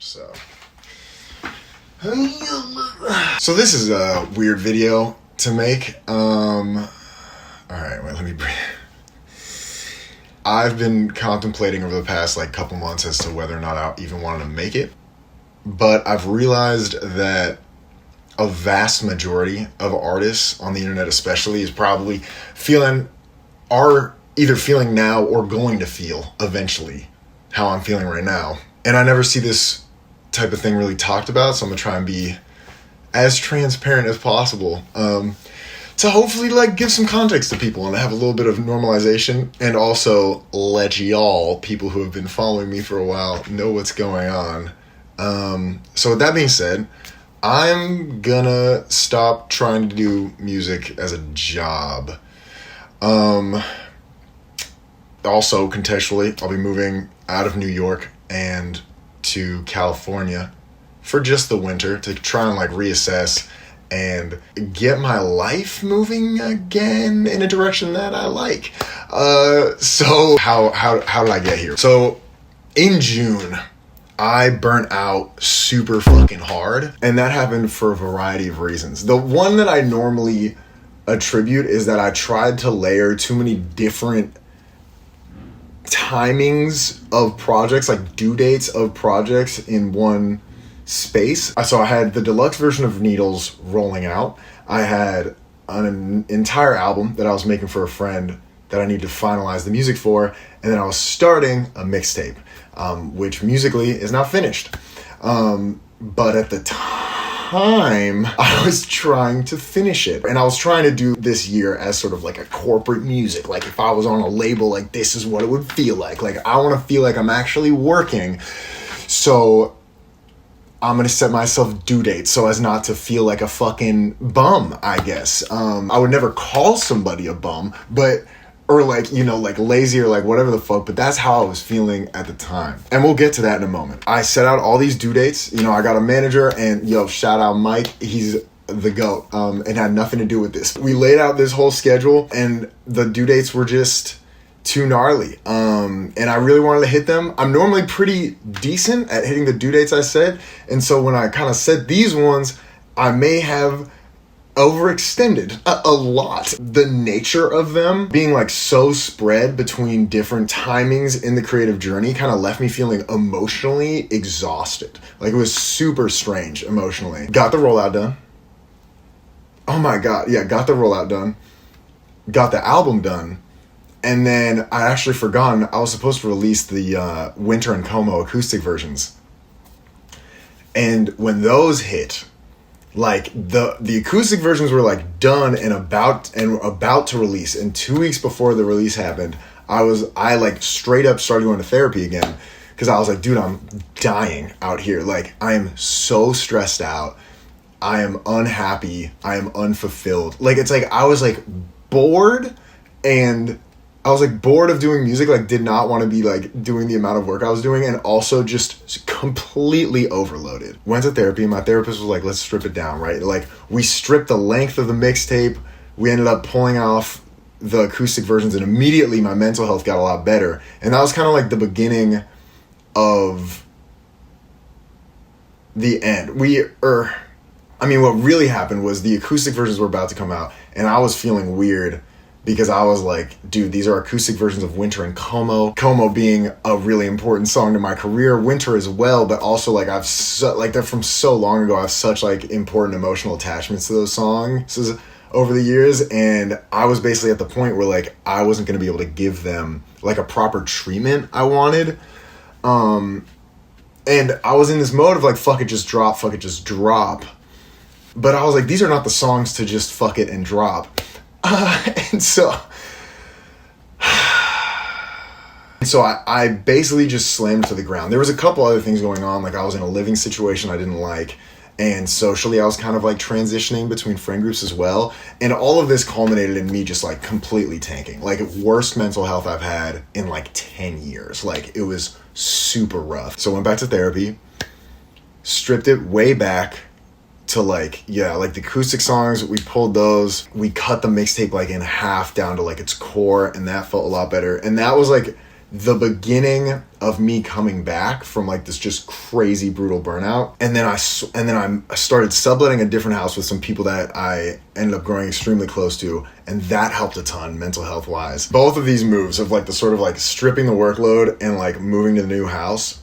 So this is a weird video to make. Alright, wait, let me breathe. I've been contemplating over the past couple months as to whether or not I even wanted to make it. But I've realized that a vast majority of artists on the internet especially is probably are either feeling now or going to feel eventually how I'm feeling right now. And I never see this type of thing really talked about, so I'm gonna try and be as transparent as possible to hopefully give some context to people and have a little bit of normalization, and also let y'all, people who have been following me for a while, know what's going on. So with that being said, I'm gonna stop trying to do music as a job. Also, contextually, I'll be moving out of New York and to California for just the winter to try and reassess and get my life moving again in a direction that I like. So how did I get here? So in June, I burnt out super fucking hard, and that happened for a variety of reasons. The one that I normally attribute is that I tried to layer too many different timings of projects, due dates of projects in one space. So I had the deluxe version of Needles rolling out. I had an entire album that I was making for a friend that I need to finalize the music for, and then I was starting a mixtape, which musically is not finished. But at the time, I was trying to finish it. And I was trying to do this year as sort of a corporate music. If I was on a label, this is what it would feel like. I want to feel like I'm actually working. So I'm going to set myself due dates so as not to feel like a fucking bum, I guess. I would never call somebody a bum, or lazy or whatever the fuck, but that's how I was feeling at the time. And we'll get to that in a moment. I set out all these due dates. I got a manager, and shout out Mike. He's the GOAT, and had nothing to do with this. We laid out this whole schedule, and the due dates were just too gnarly. And I really wanted to hit them. I'm normally pretty decent at hitting the due dates I set, and so when I kind of set these ones, I may have overextended a lot. The nature of them being so spread between different timings in the creative journey kind of left me feeling emotionally exhausted. It was super strange emotionally. Got the rollout done. Oh my god, yeah, got the rollout done. Got the album done. And then I actually forgotten I was supposed to release the Winter and Como acoustic versions. And when those hit, the acoustic versions were done and about to release, and 2 weeks before the release happened, I straight up started going to therapy again, because I was dude, I'm dying out here. I am so stressed out. I am unhappy. I am unfulfilled. I was bored, and I was bored of doing music, did not want to be doing the amount of work I was doing, and also just completely overloaded. Went to therapy, and my therapist was let's strip it down, right? We stripped the length of the mixtape. We ended up pulling off the acoustic versions, and immediately my mental health got a lot better. And that was kind of the beginning of the end. What really happened was the acoustic versions were about to come out, and I was feeling weird, because I was dude, these are acoustic versions of Winter and Como. Como being a really important song to my career. Winter as well, but also they're from so long ago. I have such important emotional attachments to those songs over the years. And I was basically at the point where I wasn't going to be able to give them a proper treatment I wanted. And I was in this mode of fuck it, just drop. But I was these are not the songs to just fuck it and drop. And so I basically just slammed to the ground. There was a couple other things going on. I was in a living situation I didn't like, and socially I was kind of transitioning between friend groups as well. And all of this culminated in me just completely tanking. Worst mental health I've had in 10 years. It was super rough. So I went back to therapy, stripped it way back to the acoustic songs. We pulled those, we cut the mixtape in half down to its core, and that felt a lot better. And that was the beginning of me coming back from like this just crazy brutal burnout. And then I started subletting a different house with some people that I ended up growing extremely close to, and that helped a ton mental health wise. Both of these moves of like the sort of like stripping the workload and like moving to the new house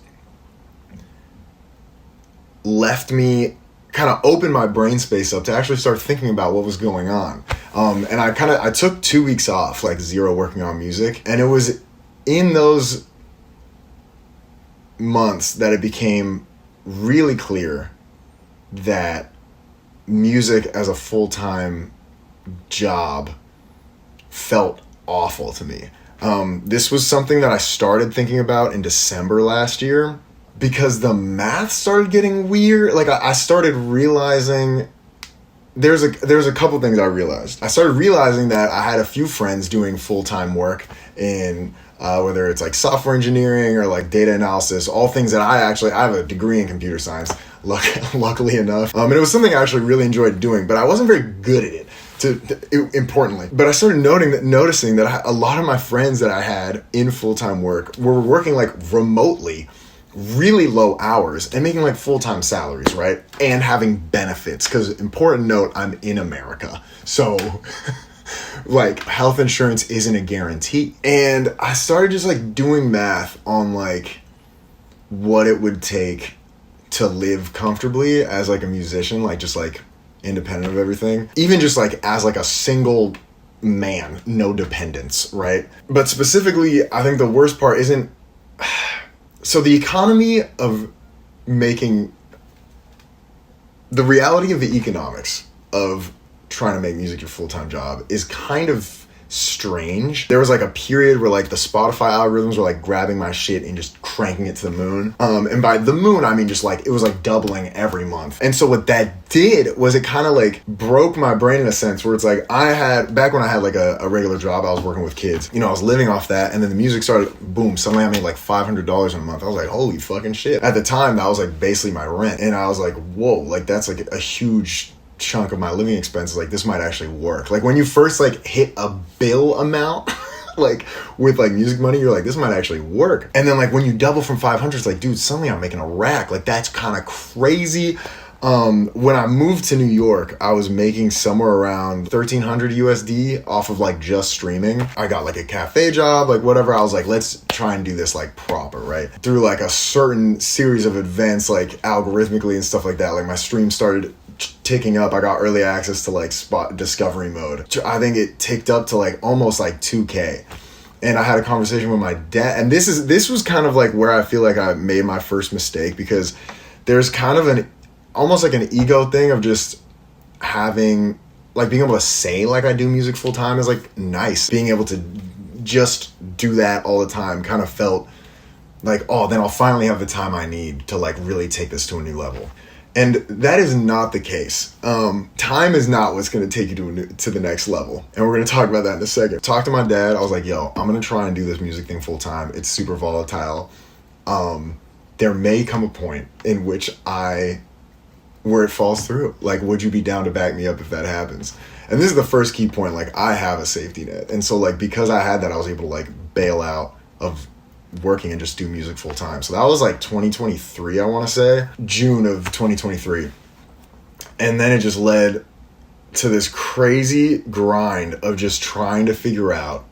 left me, kind of opened my brain space up to actually start thinking about what was going on. And I took 2 weeks off, like zero working on music, and it was in those months that it became really clear that music as a full-time job felt awful to me. This was something that I started thinking about in December last year because the math started getting weird. Like I started realizing there's a couple things I realized. I started realizing that I had a few friends doing full-time work in whether it's like software engineering or like data analysis, all things that I have a degree in computer science, luckily enough. And it was something I actually really enjoyed doing, but I wasn't very good at it. Importantly, but I started noticing that a lot of my friends that I had in full-time work were working like remotely, really low hours and making like full-time salaries, right? And having benefits, because important note, I'm in America, so like health insurance isn't a guarantee. And I started just like doing math on like what it would take to live comfortably as like a musician, like just like independent of everything, even just like as like a single man, no dependents, right? But specifically, I think the worst part isn't so the economy of making the reality of the economics of trying to make music your full-time job is kind of strange. There was like a period where like the Spotify algorithms were like grabbing my shit and just cranking it to the moon. And by the moon, I mean just like it was like doubling every month. And so what that did was it kind of like broke my brain in a sense where it's like back when I had like a regular job, I was working with kids. You know, I was living off that, and then the music started, boom, suddenly I made like $500 in a month. I was like, holy fucking shit. At the time, that was like basically my rent. And I was like, whoa, like that's like a huge chunk of my living expenses. Like this might actually work. Like when you first like hit a bill amount like with like music money, you're like, this might actually work. And then like when you double from 500, it's like, dude, suddenly I'm making a rack. Like that's kind of crazy. When I moved to New York, I was making somewhere around 1,300 USD off of like just streaming. I got like a cafe job, like whatever. I was like, let's try and do this like proper, right? Through like a certain series of events, like algorithmically and stuff like that, like my stream started ticking up. I got early access to like spot discovery mode. I think it ticked up to like almost like 2K. And I had a conversation with my dad, and this was kind of like where I feel like I made my first mistake, because there's kind of almost like an ego thing of just having like being able to say like I do music full time is like nice. Being able to just do that all the time kind of felt like, oh, then I'll finally have the time I need to like really take this to a new level. And that is not the case. Time is not what's going to take you to the next level. And we're going to talk about that in a second. Talked to my dad. I was like, yo, I'm going to try and do this music thing full time. It's super volatile. There may come a point in which where it falls through. Like, would you be down to back me up if that happens? And this is the first key point. Like, I have a safety net. And so like, because I had that, I was able to like bail out of working and just do music full time. So that was like 2023, I want to say, June of 2023. And then it just led to this crazy grind of just trying to figure out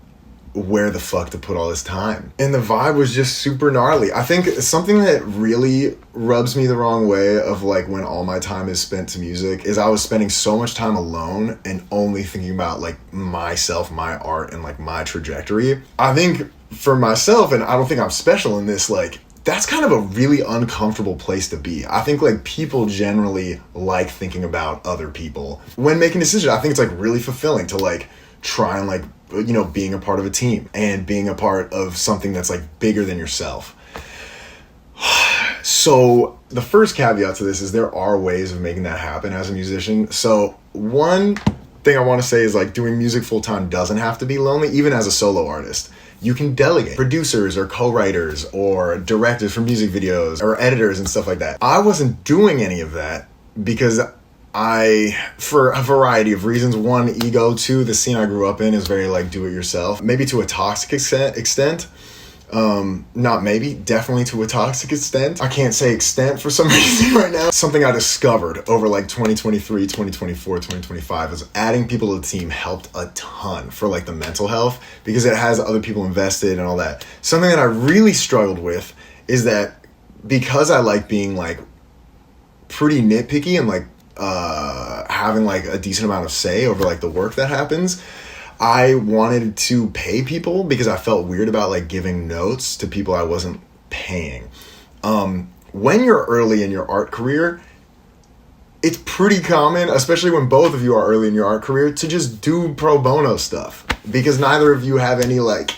where the fuck to put all this time. And the vibe was just super gnarly. I think something that really rubs me the wrong way of like when all my time is spent to music is I was spending so much time alone and only thinking about like myself, my art, and like my trajectory. I think for myself, and I don't think I'm special in this, like that's kind of a really uncomfortable place to be. I think like people generally like thinking about other people when making decisions. I think it's like really fulfilling to like try and like, you know, being a part of a team and being a part of something that's like bigger than yourself. So the first caveat to this is there are ways of making that happen as a musician. So one thing I want to say is like doing music full time doesn't have to be lonely, even as a solo artist. You can delegate producers or co-writers or directors for music videos or editors and stuff like that. I wasn't doing any of that because for a variety of reasons. One, ego. Two, the scene I grew up in is very like do it yourself, maybe to a toxic extent. Not maybe, definitely to a toxic extent. I can't say extent for some reason right now. Something I discovered over like 2023, 2024, 2025 is adding people to the team helped a ton for like the mental health, because it has other people invested and all that. Something that I really struggled with is that because I like being like pretty nitpicky and like having like a decent amount of say over like the work that happens, I wanted to pay people because I felt weird about like giving notes to people I wasn't paying. When you're early in your art career, it's pretty common, especially when both of you are early in your art career, to just do pro bono stuff, because neither of you have any like,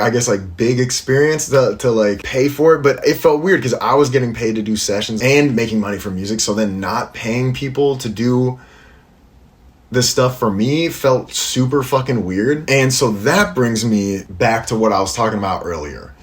I guess like big experience to like pay for it. But it felt weird because I was getting paid to do sessions and making money for music, so then not paying people to do this stuff for me felt super fucking weird. And so that brings me back to what I was talking about earlier,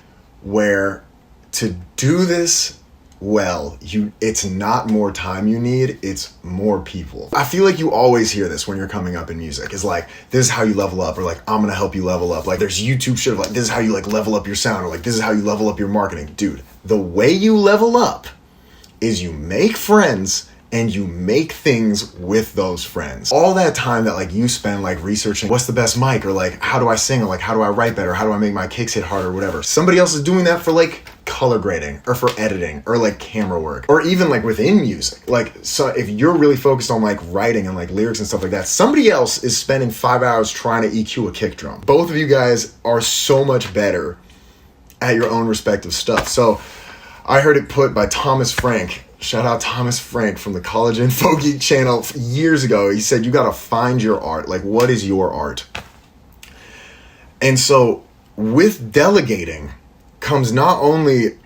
where to do this well, it's not more time you need, it's more people. I feel like you always hear this when you're coming up in music. It's like, this is how you level up, or like, I'm gonna help you level up. Like there's YouTube shit of like, this is how you like level up your sound, or like, this is how you level up your marketing. Dude, the way you level up is you make friends and you make things with those friends. All that time that like you spend like researching what's the best mic, or like how do I sing, or like how do I write better, how do I make my kicks hit harder, or whatever. Somebody else is doing that for like color grading or for editing or like camera work, or even like within music. Like, so if you're really focused on like writing and like lyrics and stuff like that, somebody else is spending 5 hours trying to EQ a kick drum. Both of you guys are so much better at your own respective stuff. So I heard it put by Thomas Frank. Shout out Thomas Frank from the College Info Geek channel years ago. He said, you got to find your art. Like, what is your art? And so with delegating comes not only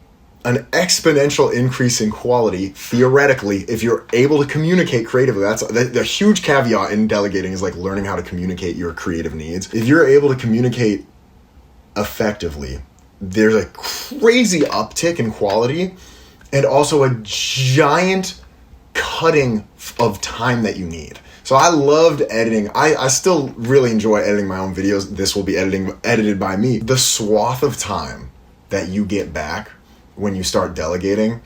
an exponential increase in quality, theoretically, if you're able to communicate creatively. That's the huge caveat in delegating, is like learning how to communicate your creative needs. If you're able to communicate effectively, there's a crazy uptick in quality, and also a giant cutting of time that you need. So I loved editing. I still really enjoy editing my own videos. This will be edited by me. The swath of time that you get back when you start delegating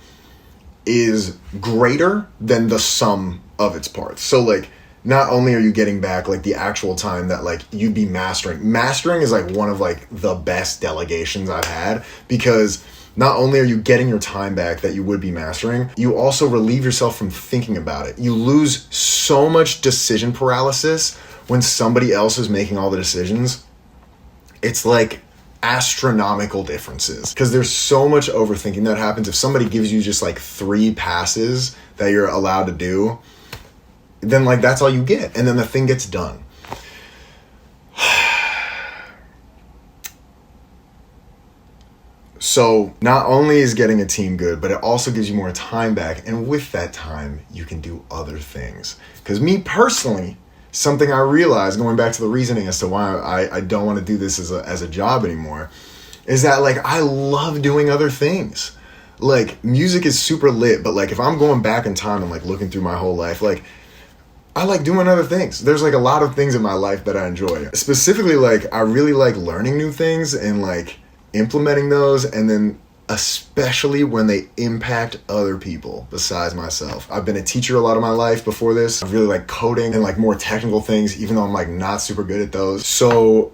is greater than the sum of its parts. So like, not only are you getting back like the actual time that like you'd be mastering. Mastering is like one of like the best delegations I've had, because not only are you getting your time back that you would be mastering, you also relieve yourself from thinking about it. You lose so much decision paralysis when somebody else is making all the decisions. It's like astronomical differences, because there's so much overthinking that happens. If somebody gives you just like 3 passes that you're allowed to do, then like that's all you get, and then the thing gets done. So not only is getting a team good, but it also gives you more time back. And with that time, you can do other things. Because me personally, something I realized, going back to the reasoning as to why I don't want to do this as a job anymore, is that like I love doing other things. Like music is super lit, but like if I'm going back in time and like looking through my whole life, like I like doing other things. There's like a lot of things in my life that I enjoy. Specifically, like I really like learning new things and like implementing those, and then especially when they impact other people besides myself. I've been a teacher a lot of my life before this. I really like coding and like more technical things, even though I'm like not super good at those. So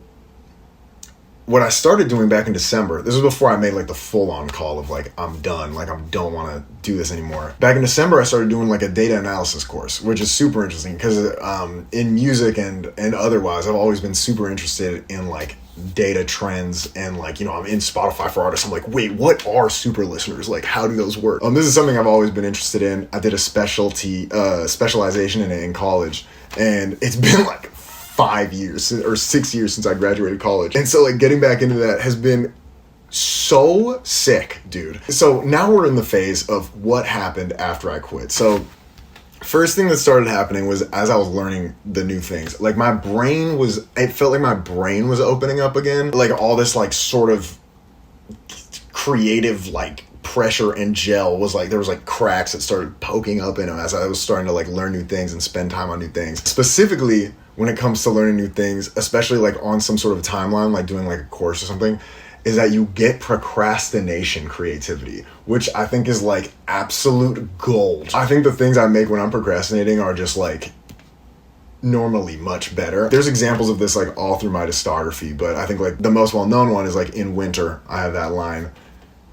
what I started doing back in December, this was before I made like the full-on call of like, I'm done, like I don't want to do this anymore. Back in December, I started doing like a data analysis course, which is super interesting because in music and otherwise, I've always been super interested in like data trends, and like, you know, I'm in Spotify for artists. I'm like, wait, what are super listeners? Like, how do those work? This is something I've always been interested in. I did a specialization in it in college, and it's been like 5 years or 6 years since I graduated college. And so like getting back into that has been so sick, dude. So now we're in the phase of what happened after I quit. So first thing that started happening was as I was learning the new things, like it felt like my brain was opening up again. Like all this like sort of creative like pressure and gel was like, there was like cracks that started poking up in them as I was starting to like learn new things and spend time on new things. Specifically when it comes to learning new things, especially like on some sort of timeline, like doing like a course or something, is that you get procrastination creativity, which I think is like absolute gold. I think the things I make when I'm procrastinating are just like normally much better. There's examples of this like all through my discography, but I think like the most well-known one is like In Winter. I have that line,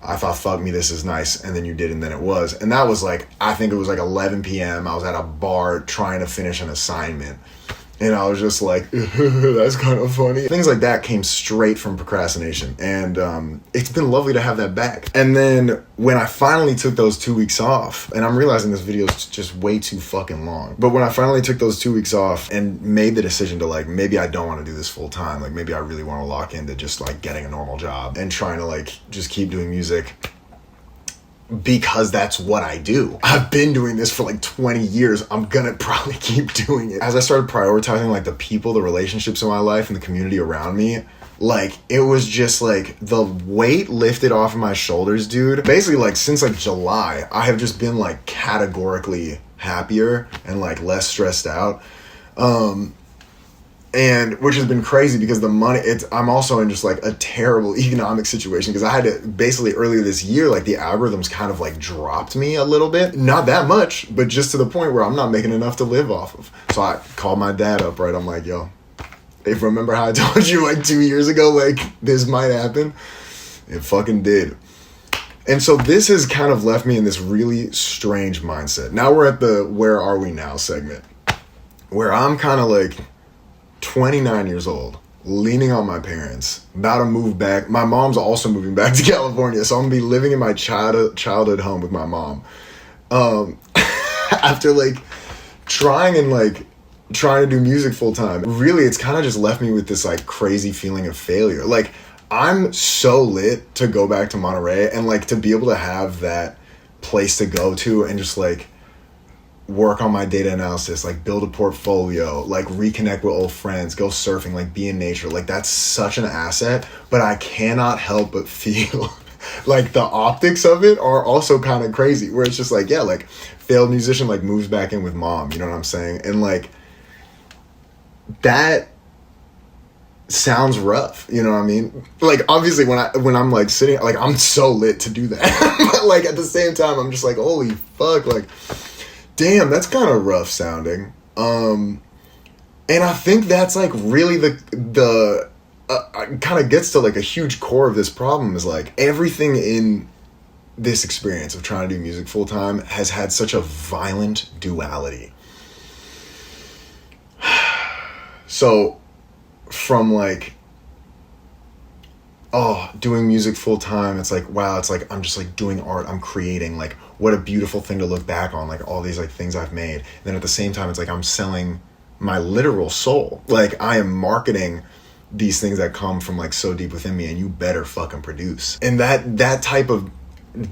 I thought fuck me this is nice, and then you did and then it was. And that was like, I think it was like 11 p.m. I was at a bar trying to finish an assignment. And I was just like, that's kind of funny. Things like that came straight from procrastination. And it's been lovely to have that back. And then when I finally took those 2 weeks off, and I'm realizing this video is just way too fucking long. But when I finally took those 2 weeks off and made the decision to like, maybe I don't want to do this full time. Like maybe I really want to lock into just like getting a normal job and trying to like just keep doing music, because that's what I do. I've been doing this for like 20 years. I'm gonna probably keep doing it. As I started prioritizing like the people, the relationships in my life, and the community around me, like it was just like the weight lifted off of my shoulders, dude. Basically like since like July, I have just been like categorically happier and like less stressed out. And which has been crazy because the money, I'm also in just like a terrible economic situation because I had to basically earlier this year, like the algorithms kind of like dropped me a little bit. Not that much, but just to the point where I'm not making enough to live off of. So I called my dad up, right? I'm like, yo, if remember how I told you like 2 years ago, like this might happen? It fucking did. And so this has kind of left me in this really strange mindset. Now we're at the where are we now segment where I'm kind of like 29 years old, leaning on my parents, about to move back. My mom's also moving back to California, so I'm gonna be living in my childhood home with my mom. After like trying to do music full time, really it's kind of just left me with this like crazy feeling of failure. Like I'm so lit to go back to Monterey and like to be able to have that place to go to and just like work on my data analysis, like build a portfolio, like reconnect with old friends, go surfing, like be in nature. Like that's such an asset, but I cannot help but feel like the optics of it are also kind of crazy, where it's just like, yeah, like failed musician like moves back in with mom, you know what I'm saying? And like that sounds rough, you know what I mean? Like obviously when I'm like sitting, like I'm so lit to do that, but like at the same time I'm just like, holy fuck, like damn, that's kind of rough sounding. And I think that's like really the kind of gets to like a huge core of this problem is like everything in this experience of trying to do music full time has had such a violent duality. So from like, oh, doing music full time, it's like, wow, it's like I'm just like doing art, I'm creating, like what a beautiful thing to look back on, like all these like things I've made. And then at the same time, it's like I'm selling my literal soul. Like I am marketing these things that come from like so deep within me, and you better fucking produce. And that type of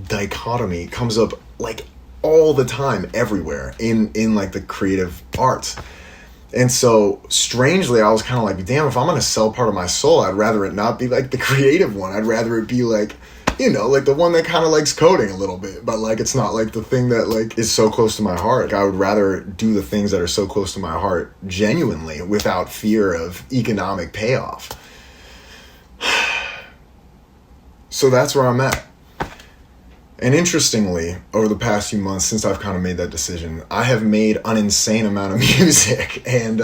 dichotomy comes up like all the time everywhere in like the creative arts. And so strangely, I was kind of like, damn, if I'm going to sell part of my soul, I'd rather it not be like the creative one. I'd rather it be like, you know, like the one that kind of likes coding a little bit, but like it's not like the thing that like is so close to my heart. I would rather do the things that are so close to my heart genuinely without fear of economic payoff. So that's where I'm at. And interestingly, over the past few months since I've kind of made that decision, I have made an insane amount of music, and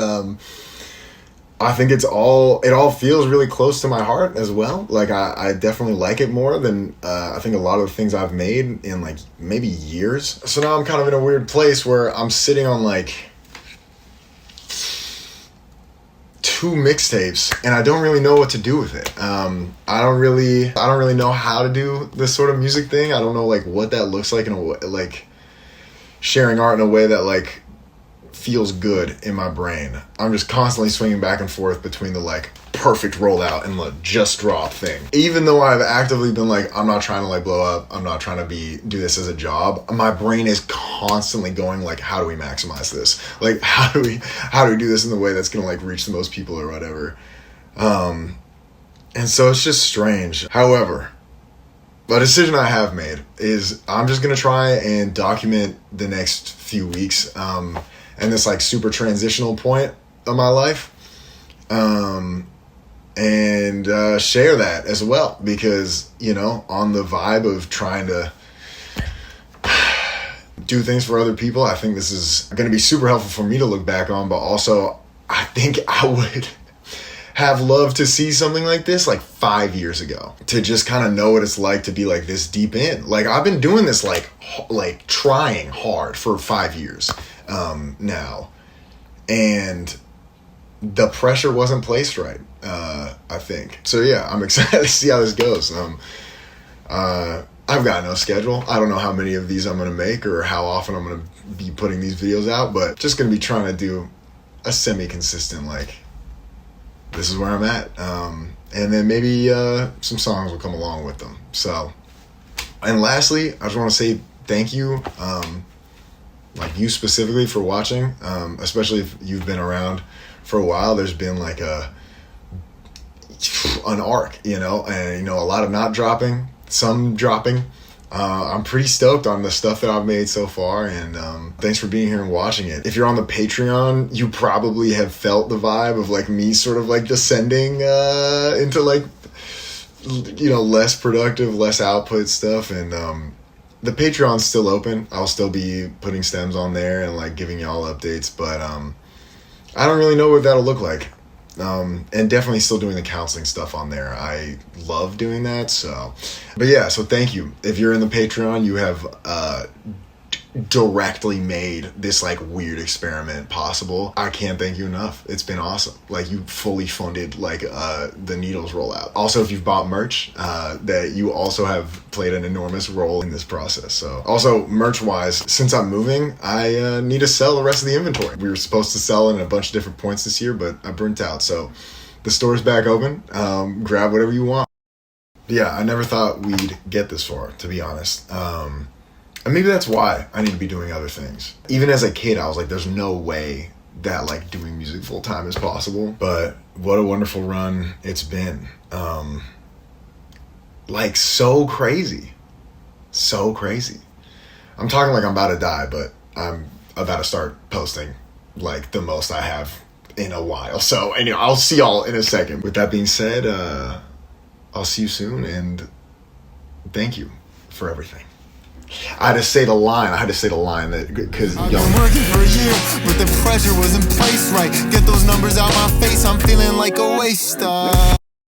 I think it all feels really close to my heart as well. Like I definitely like it more than I think a lot of the things I've made in like maybe years. So now I'm kind of in a weird place where I'm sitting on like 2 mixtapes and I don't really know what to do with it. I don't really know how to do this sort of music thing. I don't know like what that looks like in a way, like sharing art in a way that like feels good in my brain. I'm just constantly swinging back and forth between the like perfect rollout and the just drop thing. Even though I've actively been like, I'm not trying to like blow up, I'm not trying to do this as a job, my brain is constantly going like, how do we maximize this? Like how do we do this in the way that's gonna like reach the most people or whatever? And so it's just strange. However, a decision I have made is I'm just gonna try and document the next few weeks and this like super transitional point of my life. and share that as well, because, you know, on the vibe of trying to do things for other people, I think this is going to be super helpful for me to look back on, but also I think I would have loved to see something like this like 5 years ago, to just kind of know what it's like to be like this deep in. Like, I've been doing this like trying hard for 5 years now, and the pressure wasn't placed right, I think. So yeah, I'm excited to see how this goes. I've got no schedule. I don't know how many of these I'm going to make or how often I'm going to be putting these videos out, but just going to be trying to do a semi-consistent, like, this is where I'm at. And then maybe some songs will come along with them. So, and lastly, I just want to say thank you, like you specifically, for watching, especially if you've been around for a while. There's been like an arc, you know, and, you know, a lot of not dropping, some dropping. I'm pretty stoked on the stuff that I've made so far, and thanks for being here and watching it. If you're on the Patreon, you probably have felt the vibe of like me sort of like descending into like, you know, less productive, less output stuff, and the Patreon's still open. I'll still be putting stems on there and like giving y'all updates, but I don't really know what that'll look like. And definitely still doing the counseling stuff on there. I love doing that. So, but yeah, so thank you. If you're in the Patreon, you have directly made this like weird experiment possible. I can't thank you enough. It's been awesome. Like, you fully funded like the Needles rollout. Also, if you've bought merch, that you also have played an enormous role in this process. So also, merch wise, since I'm moving, I need to sell the rest of the inventory. We were supposed to sell in a bunch of different points this year, but I burnt out. So the store's back open. Grab whatever you want. Yeah, I never thought we'd get this far, to be honest. And maybe that's why I need to be doing other things. Even as a kid, I was like, there's no way that like doing music full time is possible. But what a wonderful run it's been. Like, so crazy. So crazy. I'm talking like I'm about to die, but I'm about to start posting like the most I have in a while. So anyway, I'll see y'all in a second. With that being said, I'll see you soon, and thank you for everything. I had to say the line. That because I've been working for a year, but the pressure wasn't placed right. Get those numbers out my face, I'm feeling like a waster.